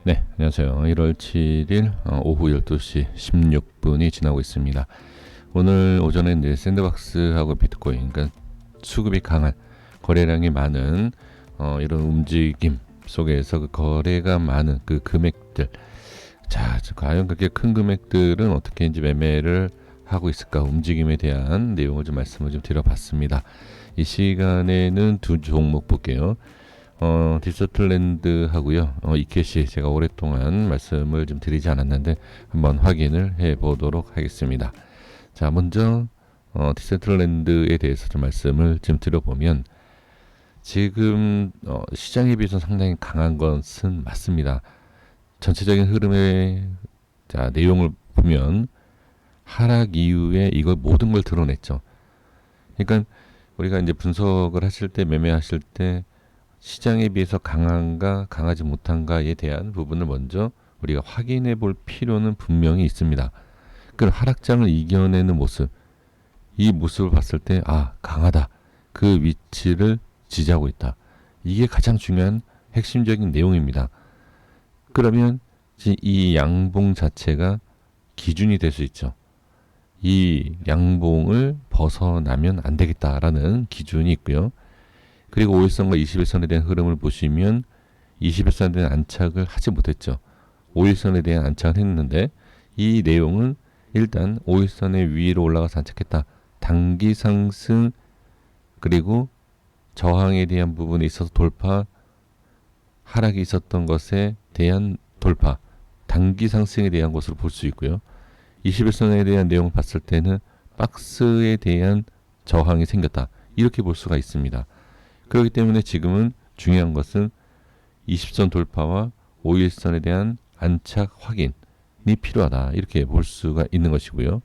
네, 안녕하세요. 1월 7일 오후 12시 16분이 지나고 있습니다. 오늘 오전에 이제 샌드박스하고 비트코인, 그러니까 수급이 강한, 거래량이 많은 이런 움직임 속에서 그 거래가 많은 그 금액들, 자, 과연 그렇게 큰 금액들은 어떻게 이제 매매를 하고 있을까? 움직임에 대한 내용을 좀 말씀을 좀 드려봤습니다. 이 시간에는 두 종목 볼게요. 디저틀랜드 하고요. 이케시 제가 오랫동안 말씀을 좀 드리지 않았는데 한번 확인을 해 보도록 하겠습니다. 자, 먼저 디저틀랜드에 대해서 좀 말씀을 좀 드려보면 지금 시장에 비해서 상당히 강한 것은 맞습니다. 전체적인 흐름의 자, 내용을 보면 하락 이후에 이걸 모든 걸 드러냈죠. 그러니까 우리가 이제 분석을 하실 때 매매하실 때 시장에 비해서 강한가 강하지 못한가에 대한 부분을 먼저 우리가 확인해 볼 필요는 분명히 있습니다. 그 하락장을 이겨내는 모습, 이 모습을 봤을 때 강하다. 그 위치를 지지하고 있다. 이게 가장 중요한 핵심적인 내용입니다. 그러면 이 양봉 자체가 기준이 될 수 있죠. 이 양봉을 벗어나면 안 되겠다라는 기준이 있고요. 그리고 5일선과 21선에 대한 흐름을 보시면 21선에 대한 안착을 하지 못했죠. 5일선에 대한 안착을 했는데 이 내용은 일단 5일선의 위로 올라가서 안착했다. 단기 상승 그리고 저항에 대한 부분에 있어서 돌파, 하락이 있었던 것에 대한 돌파, 단기 상승에 대한 것으로 볼 수 있고요. 21선에 대한 내용을 봤을 때는 박스에 대한 저항이 생겼다. 이렇게 볼 수가 있습니다. 그렇기 때문에 지금은 중요한 것은 20선 돌파와 5일선에 대한 안착 확인이 필요하다. 이렇게 볼 수가 있는 것이고요.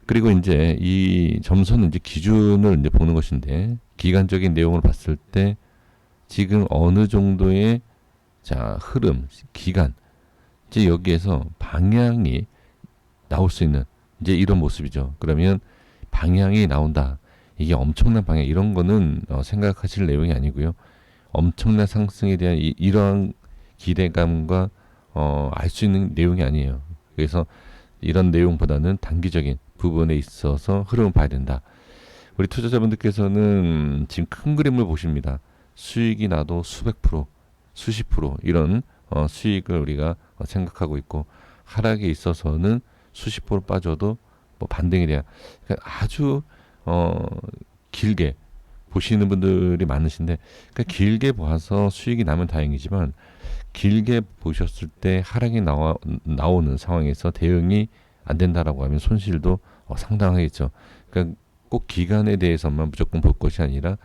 그리고 이제 이 점선은 이제 기준을 이제 보는 것인데 기간적인 내용을 봤을 때 지금 어느 정도의 자 흐름, 기간 이제 여기에서 방향이 나올 수 있는 이제 이런 모습이죠. 그러면 방향이 나온다. 이게 엄청난 방향 이런 거는 생각하실 내용이 아니고요. 엄청난 상승에 대한 이러한 기대감과 알 수 있는 내용이 아니에요. 그래서 이런 내용보다는 단기적인 부분에 있어서 흐름을 봐야 된다. 우리 투자자분들께서는 지금 큰 그림을 보십니다. 수익이 나도 수백 프로, 수십 프로 이런 수익을 우리가 생각하고 있고 하락에 있어서는 수십 프로 빠져도 뭐 반등에 대한 그러니까 아주 길게 보시는 분들이 많으신데 그러니까 길게 봐서 수익이 나면 다행이지만 길게 보셨을 때 하락이 나오는 상황에서 대응이 안 된다라고 하면 손실도 상당하겠죠. 그러니까 꼭 기간에 대해서만 무조건 볼 것이 아니라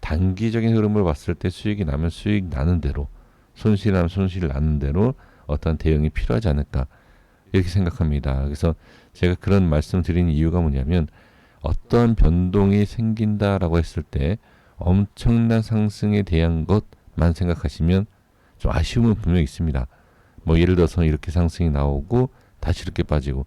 단기적인 흐름을 봤을 때 수익이 나면 수익 나는 대로 손실 나면 손실 나는 대로 어떤 대응이 필요하지 않을까 이렇게 생각합니다. 그래서 제가 그런 말씀 드리는 이유가 뭐냐면 어떤 변동이 생긴다라고 했을 때 엄청난 상승에 대한 것만 생각하시면 좀 아쉬움은 분명히 있습니다. 뭐 예를 들어서 이렇게 상승이 나오고 다시 이렇게 빠지고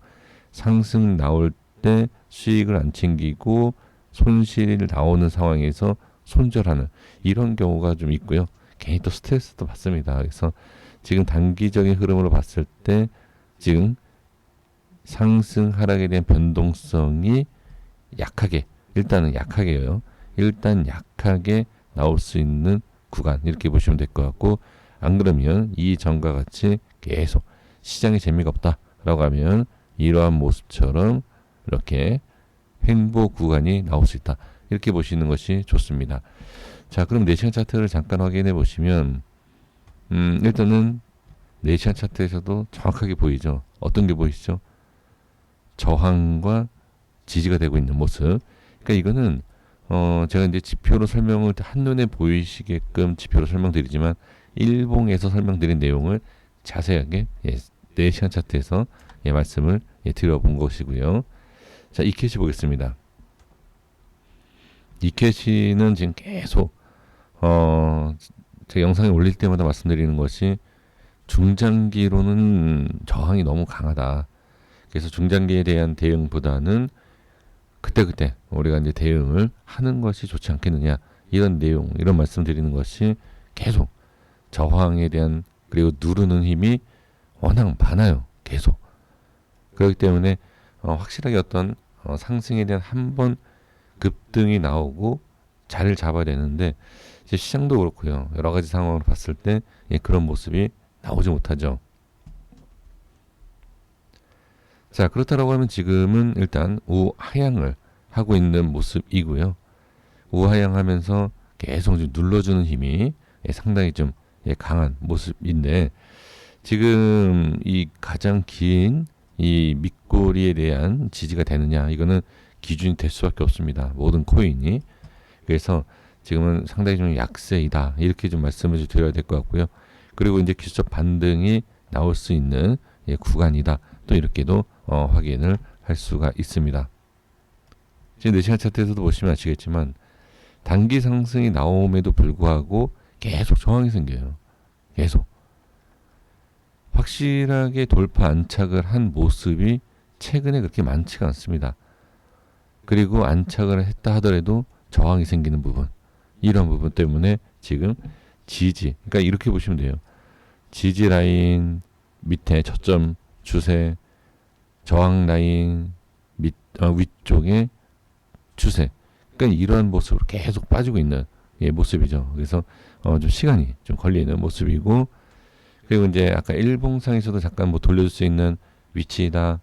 상승 나올 때 수익을 안 챙기고 손실이 나오는 상황에서 손절하는 이런 경우가 좀 있고요. 괜히 또 스트레스도 받습니다. 그래서 지금 단기적인 흐름으로 봤을 때 지금 상승 하락에 대한 변동성이 약하게 일단은 약하게요. 일단 약하게 나올 수 있는 구간 이렇게 보시면 될 것 같고 안 그러면 이 전과 같이 계속 시장에 재미가 없다라고 하면 이러한 모습처럼 이렇게 횡보 구간이 나올 수 있다. 이렇게 보시는 것이 좋습니다. 자, 그럼 4시간 차트를 잠깐 확인해 보시면 일단은 4시간 차트에서도 정확하게 보이죠. 어떤 게 보이시죠? 저항과 지지가 되고 있는 모습. 그러니까 이거는 제가 이제 지표로 설명을 한눈에 보이시게끔 지표로 설명드리지만 일봉에서 설명드린 내용을 자세하게 4시간 차트에서 말씀을 드려본 것이고요. 자, 이캐시 보겠습니다. 이캐시는 지금 계속 제가 영상에 올릴 때마다 말씀드리는 것이 중장기로는 저항이 너무 강하다. 그래서 중장기에 대한 대응보다는 그때그때 우리가 이제 대응을 하는 것이 좋지 않겠느냐. 이런 내용, 이런 말씀 드리는 것이 계속 저항에 대한 그리고 누르는 힘이 워낙 많아요. 계속. 그렇기 때문에 확실하게 어떤 상승에 대한 한 번 급등이 나오고 자리를 잡아야 되는데 이제 시장도 그렇고요. 여러 가지 상황을 봤을 때 그런 모습이 나오지 못하죠. 자, 그렇다고 하면 지금은 일단 우하향을 하고 있는 모습이고요. 우하향하면서 계속 좀 눌러주는 힘이 상당히 좀 강한 모습인데 지금 이 가장 긴 이 밑꼬리에 대한 지지가 되느냐 이거는 기준이 될 수밖에 없습니다. 모든 코인이. 그래서 지금은 상당히 좀 약세이다 이렇게 좀 말씀을 좀 드려야 될 것 같고요. 그리고 이제 기술적 반등이 나올 수 있는 구간이다 또 이렇게도 확인을 할 수가 있습니다. 지금 4시간 차트에서도 보시면 아시겠지만 단기 상승이 나옴에도 불구하고 계속 저항이 생겨요. 계속. 확실하게 돌파 안착을 한 모습이 최근에 그렇게 많지가 않습니다. 그리고 안착을 했다 하더라도 저항이 생기는 부분. 이런 부분 때문에 지금 지지. 그러니까 이렇게 보시면 돼요. 지지 라인 밑에 저점 추세, 저항 라인 위쪽에 추세. 그러니까 이러한 모습으로 계속 빠지고 있는 모습이죠. 그래서 좀 시간이 좀 걸리는 모습이고 그리고 이제 아까 일봉상에서도 잠깐 뭐 돌려줄 수 있는 위치이다.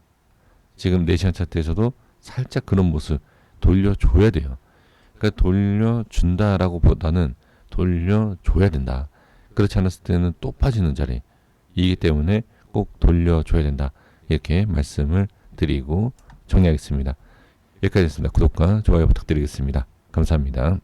지금 4시간 차트에서도 살짝 그런 모습 돌려줘야 돼요. 그러니까 돌려준다라고 보다는 돌려줘야 된다. 그렇지 않았을 때는 또 빠지는 자리이기 때문에 꼭 돌려줘야 된다. 이렇게 말씀을 드리고 정리하겠습니다. 여기까지 했습니다. 구독과 좋아요 부탁드리겠습니다. 감사합니다.